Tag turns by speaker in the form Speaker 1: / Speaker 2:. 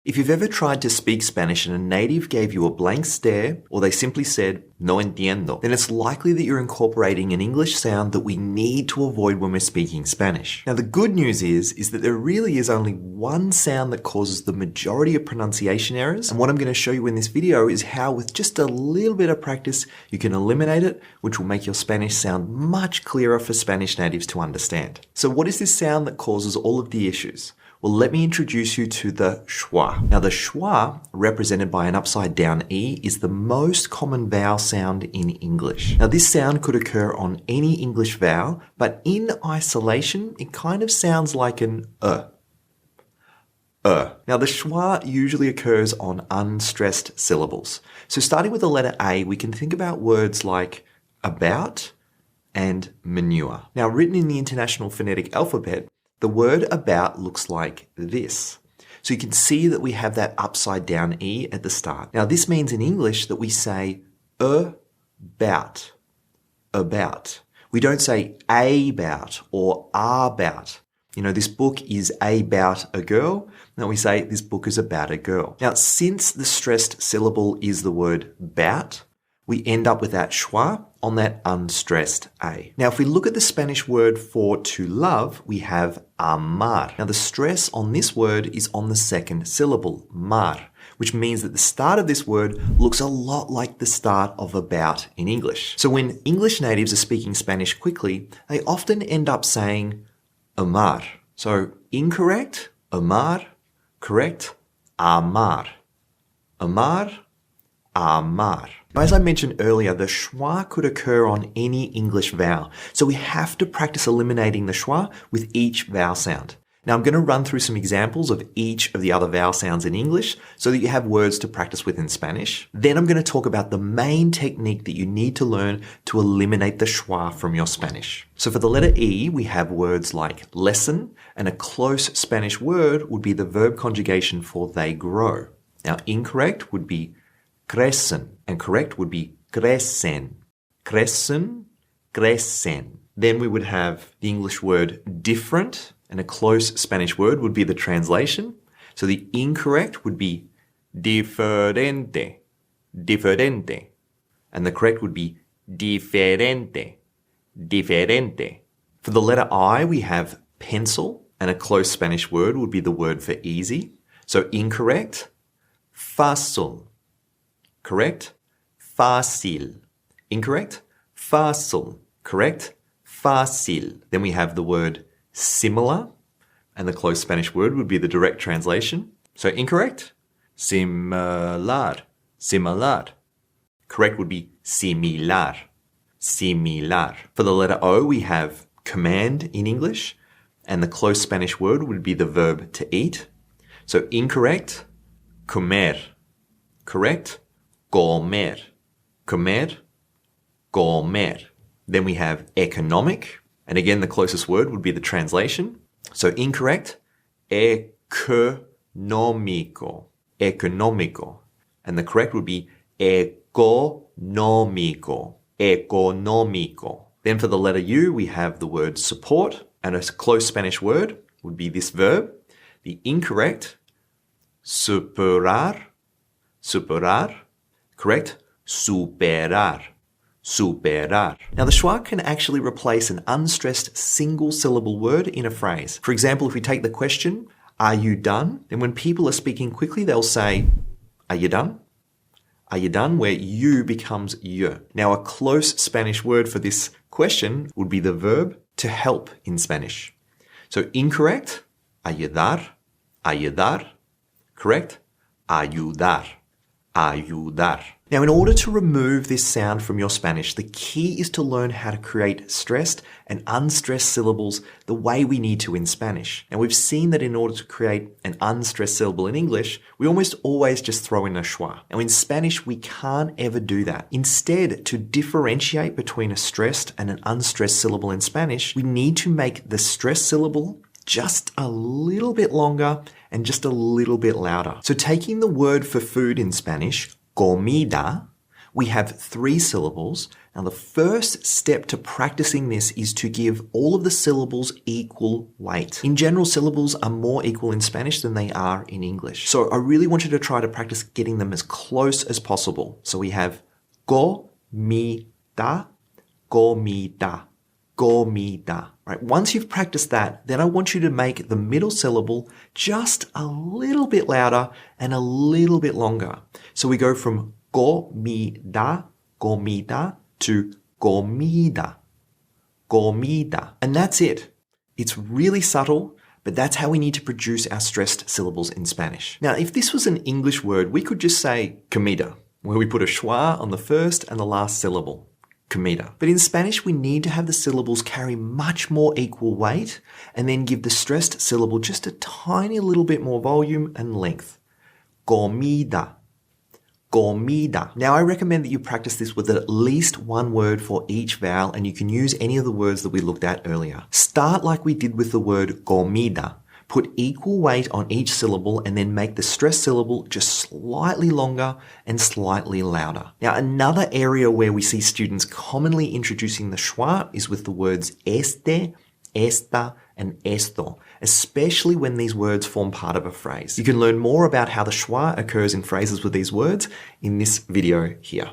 Speaker 1: If you've ever tried to speak Spanish and a native gave you a blank stare, or they simply said, no entiendo, then it's likely that you're incorporating an English sound that we need to avoid when we're speaking Spanish. Now, the good news is that there really is only one sound that causes the majority of pronunciation errors. And what I'm going to show you in this video is how, with just a little bit of practice, you can eliminate it, which will make your Spanish sound much clearer for Spanish natives to understand. So what is this sound that causes all of the issues? Well, let me introduce you to the schwa. Now, the schwa, represented by an upside down E, is the most common vowel sound in English. Now, this sound could occur on any English vowel, but in isolation, it kind of sounds like an Now, the schwa usually occurs on unstressed syllables. So starting with the letter A, we can think about words like about and manure. Now, written in the International Phonetic Alphabet, the word about looks like this. So you can see that we have that upside down E at the start. Now this means in English that we say about. We don't say about or about. You know, this book is about a girl. Now we say this book is about a girl. Now, since the stressed syllable is the word bout, we end up with that schwa on that unstressed A. Now, if we look at the Spanish word for to love, we have amar. Now, the stress on this word is on the second syllable, mar, which means that the start of this word looks a lot like the start of about in English. So when English natives are speaking Spanish quickly, they often end up saying amar. So incorrect, amar, correct, amar. Amar, amar. As I mentioned earlier, the schwa could occur on any English vowel, so we have to practice eliminating the schwa with each vowel sound. Now I'm going to run through some examples of each of the other vowel sounds in English so that you have words to practice with in Spanish. Then I'm going to talk about the main technique that you need to learn to eliminate the schwa from your Spanish. So for the letter E, we have words like lesson, and a close Spanish word would be the verb conjugation for they grow. Now incorrect would be crecen, and correct would be crecen. Crecen, crecen. Then we would have the English word different, and a close Spanish word would be the translation. So the incorrect would be diferente, diferente. And the correct would be diferente, diferente. For the letter I, we have pencil, and a close Spanish word would be the word for easy. So incorrect, fácil. Correct, fácil. Incorrect, fácil. Correct, fácil. Then we have the word similar, and the close Spanish word would be the direct translation. So incorrect, similar, similar. Correct would be similar, similar. For the letter O, we have command in English, and the close Spanish word would be the verb to eat. So incorrect, comer. Correct, comer, comer, comer. Then we have economic, and again the closest word would be the translation. So incorrect, económico, económico. And the correct would be económico, económico. Then for the letter U, we have the word support, and a close Spanish word would be this verb. The incorrect, superar, superar. Correct? Superar. Superar. Now the schwa can actually replace an unstressed single syllable word in a phrase. For example, if we take the question, are you done? Then when people are speaking quickly, they'll say, are you done? Are you done? Where you becomes yo. Now a close Spanish word for this question would be the verb to help in Spanish. So incorrect, ayudar, ayudar. Correct, ayudar. Ayudar. Now, in order to remove this sound from your Spanish, the key is to learn how to create stressed and unstressed syllables the way we need to in Spanish. And we've seen that in order to create an unstressed syllable in English, we almost always just throw in a schwa. Now, in Spanish, we can't ever do that. Instead, to differentiate between a stressed and an unstressed syllable in Spanish, we need to make the stressed syllable just a little bit longer and just a little bit louder. So taking the word for food in Spanish, comida, We have 3 syllables. Now, the first step to practicing this is to give all of the syllables equal weight. In general, syllables are more equal in Spanish than they are in English. So I really want you to try to practice getting them as close as possible. So we have comida, comida, comida. Right? Once you've practiced that, then I want you to make the middle syllable just a little bit louder and a little bit longer. So we go from comida, comida to comida, comida. And that's it. It's really subtle, but that's how we need to produce our stressed syllables in Spanish. Now, if this was an English word, we could just say comida, where we put a schwa on the first and the last syllable. Comida. But in Spanish, we need to have the syllables carry much more equal weight and then give the stressed syllable just a tiny little bit more volume and length. Comida. Comida. Now, I recommend that you practice this with at least one word for each vowel, and you can use any of the words that we looked at earlier. Start like we did with the word comida. Put equal weight on each syllable and then make the stressed syllable just slightly longer and slightly louder. Now, another area where we see students commonly introducing the schwa is with the words este, esta, and esto, especially when these words form part of a phrase. You can learn more about how the schwa occurs in phrases with these words in this video here.